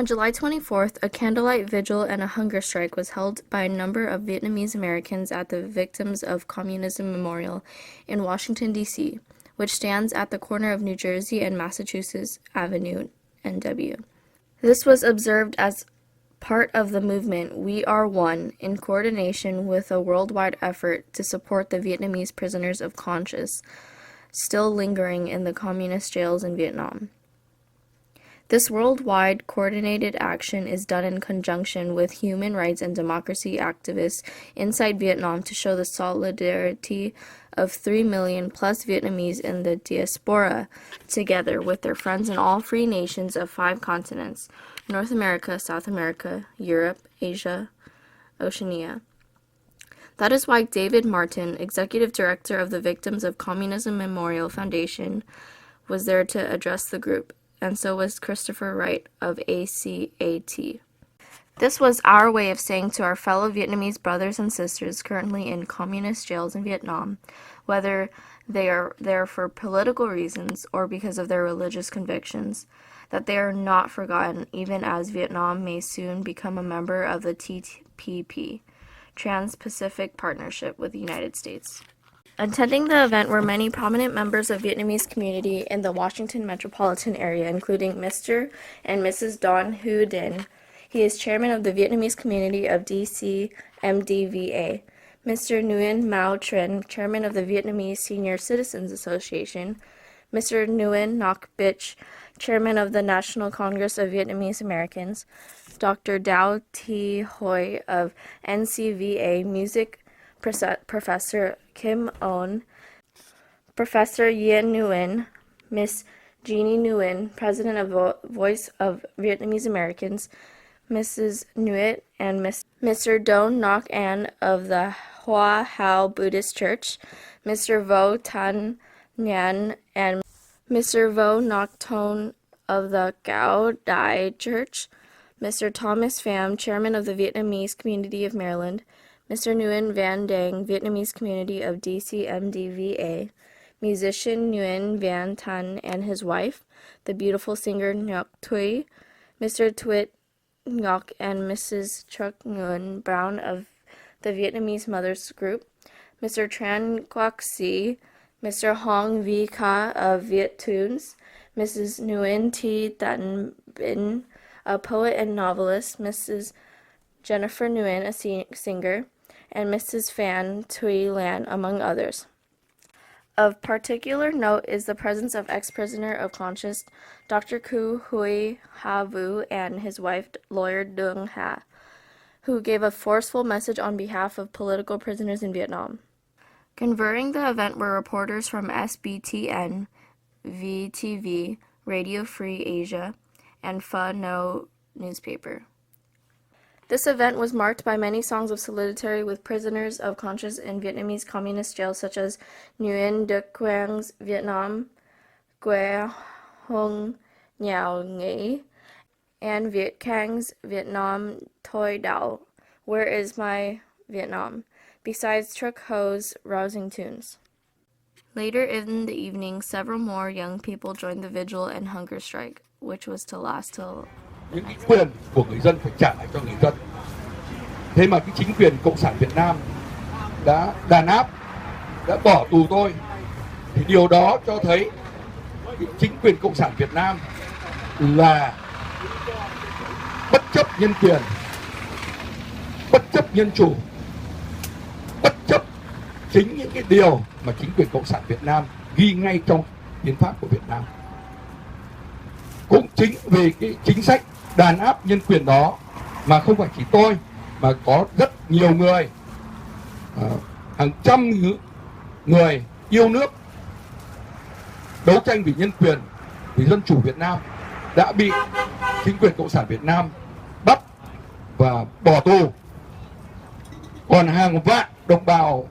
On July 24th, a candlelight vigil and a hunger strike was held by a number of Vietnamese Americans at the Victims of Communism Memorial in Washington, D.C., which stands at the corner of New Jersey and Massachusetts Avenue, NW. This was observed as part of the movement We Are One, in coordination with a worldwide effort to support the Vietnamese prisoners of conscience still lingering in the communist jails in Vietnam. This worldwide coordinated action is done in conjunction with human rights and democracy activists inside Vietnam to show the solidarity of 3 million plus Vietnamese in the Diaspora, together with their friends in all free nations of 5 continents: North America, South America, Europe, Asia, Oceania. That is why David Martin, Executive Director of the Victims of Communism Memorial Foundation, was there to address the group, and so was Christopher Wright of ACAT. This was our way of saying to our fellow Vietnamese brothers and sisters currently in communist jails in Vietnam, whether they are there for political reasons or because of their religious convictions, that they are not forgotten, even as Vietnam may soon become a member of the TPP, Trans-Pacific Partnership with the United States. Attending the event were many prominent members of Vietnamese community in the Washington metropolitan area, including Mr. and Mrs. Don Hu Dinh. He is chairman of the Vietnamese community of DC MDVA. Mr. Nguyen Mao Trinh, chairman of the Vietnamese Senior Citizens Association. Mr. Nguyen Ngoc Bich, chairman of the National Congress of Vietnamese Americans. Dr. Dow Thi Hoi of NCVA Music Professor Kim On, Professor Yen Nguyen, Miss Jeannie Nguyen, President of Voice of Vietnamese Americans, Mrs. Nguyen, and Mr. Don Ngoc An of the Hoa Hao Buddhist Church, Mr. Vo Tan Nhan, and Mr. Vo Ngoc Ton of the Cao Dai Church, Mr. Thomas Pham, Chairman of the Vietnamese Community of Maryland, Mr. Nguyen Van Dang, Vietnamese Community of DC MDVA, musician Nguyen Van Tan and his wife, the beautiful singer Ngoc Thuy, Mr. Thuy Ngoc and Mrs. Truc Nguyen Brown of the Vietnamese Mothers Group, Mr. Tran Quoc Si, Mr. Hong Vi Ca of Viet Tunes, Mrs. Nguyen Thi Tan Binh, a poet and novelist, Mrs. Jennifer Nguyen, a singer, and Mrs. Phan Thuy Lan, among others. Of particular note is the presence of ex-prisoner of conscience Dr. Khu Huy Ha Vu and his wife, lawyer Dung Ha, who gave a forceful message on behalf of political prisoners in Vietnam. Converting the event were reporters from SBTN, VTV, Radio Free Asia, and Pha No newspaper. This event was marked by many songs of solidarity with prisoners of conscience in Vietnamese communist jails such as Nguyen Duc Quang's Vietnam, Que Hung Nhao Nghĩ, and Viet Cang's Vietnam Toi Dao, Where Is My Vietnam, besides Truc Ho's rousing tunes. Later in the evening, several more young people joined the vigil and hunger strike, which was to last till những cái quyền của người dân phải trả lại cho người dân. Thế mà cái chính quyền Cộng sản Việt Nam đã đàn áp, đã bỏ tù tôi, thì điều đó cho thấy cái chính quyền Cộng sản Việt Nam là bất chấp nhân quyền, bất chấp nhân chủ, bất chấp chính những cái điều mà chính quyền Cộng sản Việt Nam ghi ngay trong hiến pháp của Việt Nam. Cũng chính vì cái chính sách đàn áp nhân quyền đó mà không phải chỉ tôi mà có rất nhiều người, hàng trăm người yêu nước, đấu tranh vì nhân quyền, vì dân chủ Việt Nam đã bị chính quyền Cộng sản Việt Nam bắt và bỏ tù. Còn hàng vạn đồng bào